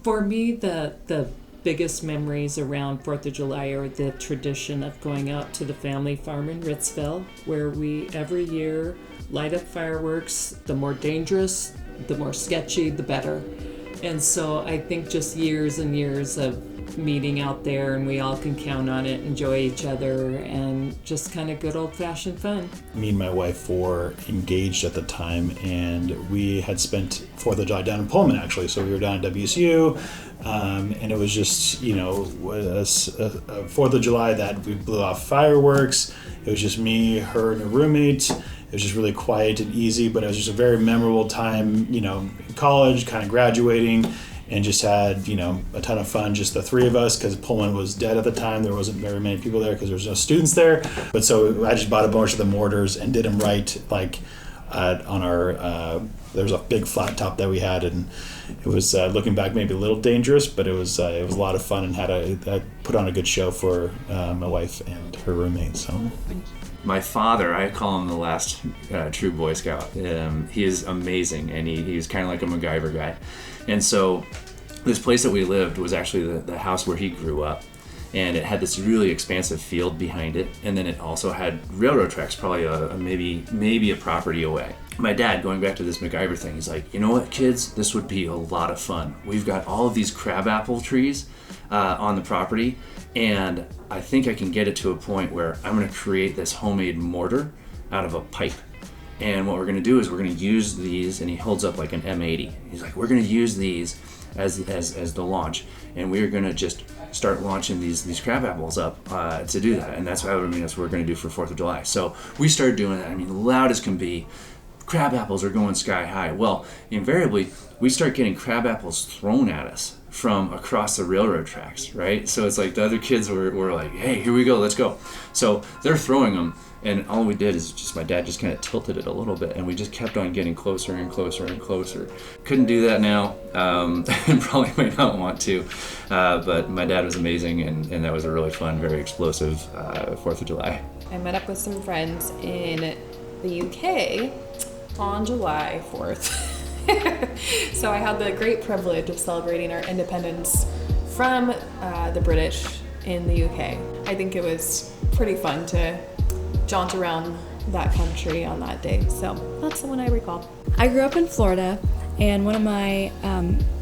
For me, the biggest memories around 4th of July are the tradition of going out to the family farm in Ritzville, where we every year light up fireworks. The more dangerous, the more sketchy, the better. And so I think just years and years of meeting out there, and we all can count on it, enjoy each other, and just kind of good old-fashioned fun. Me and my wife were engaged at the time, and we had spent 4th of July down in Pullman, actually. So we were down at WSU, and it was just, a 4th of July that we blew off fireworks. It was just me, her, and a roommate. It was just really quiet and easy, but it was just a very memorable time, in college, kind of graduating, and just had, a ton of fun, just the three of us, because Pullman was dead at the time. There wasn't very many people there because there was no students there. But so I just bought a bunch of the mortars and did them right, on our, there was a big flat top that we had, and it was, looking back, maybe a little dangerous, but it was a lot of fun, and I put on a good show for my wife and her roommate, so. My father, I call him the last true Boy Scout. He is amazing, and he's kind of like a MacGyver guy. And so this place that we lived was actually the house where he grew up, and it had this really expansive field behind it, and then it also had railroad tracks, probably maybe a property away. My dad, going back to this MacGyver thing, he's like, you know what, kids, this would be a lot of fun. We've got all of these crabapple trees on the property, and I think I can get it to a point where I'm going to create this homemade mortar out of a pipe. And what we're going to do is we're going to use these, and he holds up like an M80. He's like, we're going to use these as the launch, and we're going to just start launching these crabapples up to do that. And that's what we're going to do for 4th of July. So we started doing that. Loud as can be. Crabapples are going sky high. Well, invariably, we start getting crabapples thrown at us from across the railroad tracks, right? So it's like the other kids were like, hey, here we go, let's go. So they're throwing them, and all we did is just my dad just kind of tilted it a little bit, and we just kept on getting closer and closer and closer. Couldn't do that now, and probably might not want to, but my dad was amazing, and that was a really fun, very explosive 4th of July. I met up with some friends in the UK on July 4th. So I had the great privilege of celebrating our independence from the British in the UK. I think it was pretty fun to jaunt around that country on that day. So that's the one I recall. I grew up in Florida, and one of my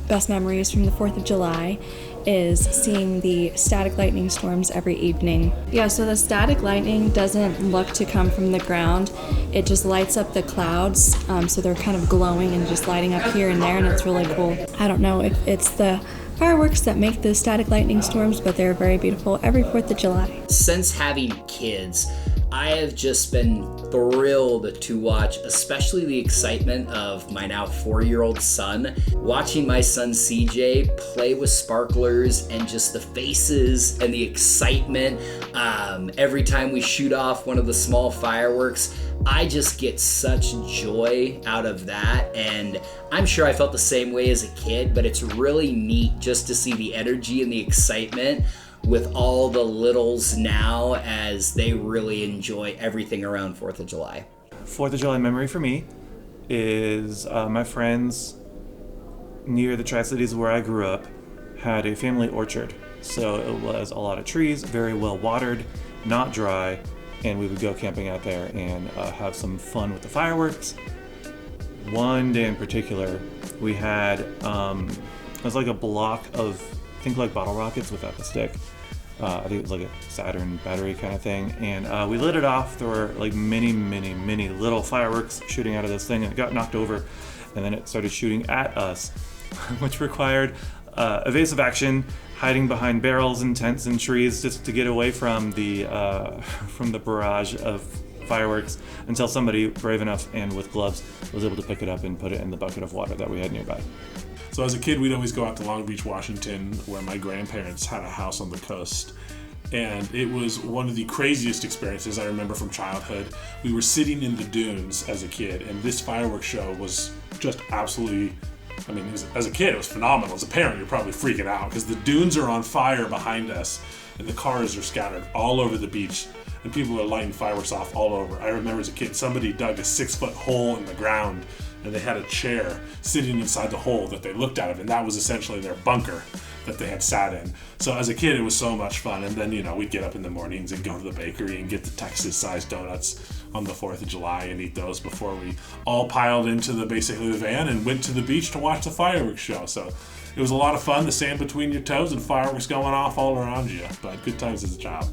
best memories from the 4th of July is seeing the static lightning storms every evening. Yeah, so the static lightning doesn't look to come from the ground. It just lights up the clouds, so they're kind of glowing and just lighting up here and there, and it's really cool. I don't know if it's the fireworks that make the static lightning storms, but they're very beautiful every 4th of July. Since having kids, I have just been thrilled to watch, especially the excitement of my now 4-year-old son, watching my son CJ play with sparklers, and just the faces and the excitement every time we shoot off one of the small fireworks. I just get such joy out of that, and I'm sure I felt the same way as a kid, but it's really neat just to see the energy and the excitement with all the littles now as they really enjoy everything around 4th of July. 4th of July memory for me is my friends near the Tri-Cities where I grew up had a family orchard. So it was a lot of trees, very well watered, not dry, and we would go camping out there and have some fun with the fireworks. One day in particular, we had, it was like a block of, think like bottle rockets without the stick. I think it was like a Saturn battery kind of thing. And we lit it off. There were like many little fireworks shooting out of this thing, and it got knocked over. And then it started shooting at us, which required evasive action, hiding behind barrels and tents and trees just to get away from the barrage of fireworks, until somebody brave enough and with gloves was able to pick it up and put it in the bucket of water that we had nearby. So as a kid, we'd always go out to Long Beach, Washington, where my grandparents had a house on the coast. And it was one of the craziest experiences I remember from childhood. We were sitting in the dunes as a kid, and this fireworks show was just absolutely, as a kid, it was phenomenal. As a parent, you're probably freaking out because the dunes are on fire behind us, and the cars are scattered all over the beach, and people are lighting fireworks off all over. I remember as a kid, somebody dug a 6-foot hole in the ground and they had a chair sitting inside the hole that they looked out of, and that was essentially their bunker that they had sat in. So as a kid, it was so much fun. And then, we'd get up in the mornings and go to the bakery and get the Texas-sized donuts on the 4th of July and eat those before we all piled into basically the van and went to the beach to watch the fireworks show. So it was a lot of fun, the sand between your toes and fireworks going off all around you. But good times as a child.